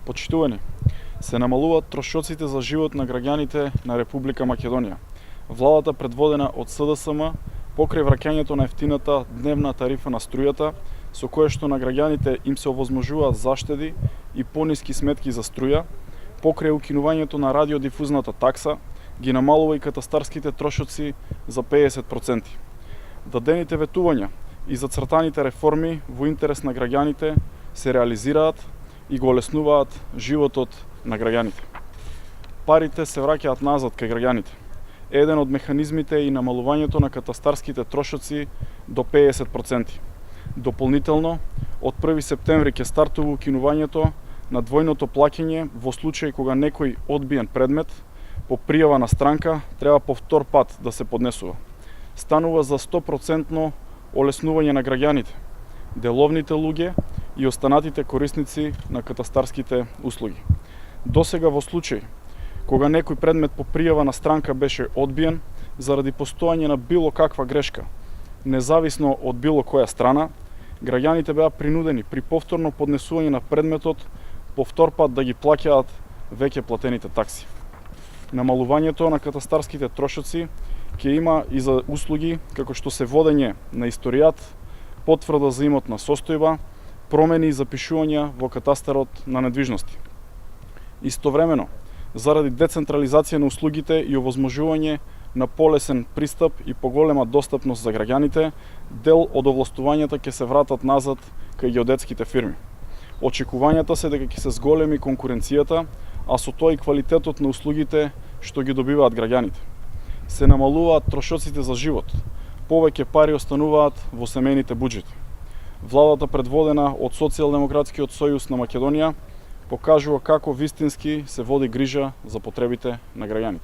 Почитувани, се намалуваат трошоците за живот на граѓаните на Република Македонија. Владата предводена од СДСМ покрај враќањето на ефтината дневна тарифа на струјата, со кое што на граѓаните им се овозможуваат заштеди и пониски сметки за струја, покрај укинувањето на радиодифузната такса, ги намалува и катастарските трошоци за 50%. Дадените ветувања и зацртаните реформи во интерес на граѓаните се реализираат и го олеснуваат животот на граѓаните. Парите се враќаат назад кај граѓаните. Еден од механизмите е и намалувањето на катастарските трошоци до 50%. Дополнително, од 1 септември ќе стартува укинувањето на двојното плаќање во случај кога некој одбиен предмет по пријава на странка треба повтор пат да се поднесува. Станува за 100% олеснување на граѓаните, деловните луѓе и останатите корисници на катастарските услуги. Досега во случај кога некој предмет по пријава на странка беше одбиен заради постојање на било каква грешка, независно од било која страна, граѓаните беа принудени при повторно поднесување на предметот повтор пат да ги плаќаат веќе платените такси. Намалувањето на катастарските трошоци ќе има и за услуги како што се водење на историјат, потврда за имотна состојба, промени и запишувања во катастарот на недвижности. Истовремено, заради децентрализација на услугите и овозможување на полесен пристап и поголема достапност за граѓаните, дел од овластувањата ќе се вратат назад кај геодетските фирми. Очекувањата се дека ќе се зголеми конкуренцијата, а со тоа и квалитетот на услугите што ги добиваат граѓаните. Се намалуваат трошоците за живот, повеќе пари остануваат во семејните буџети. Владата предводена од Социјалдемократскиот сојуз на Македонија покажува како вистински се води грижа за потребите на граѓаните.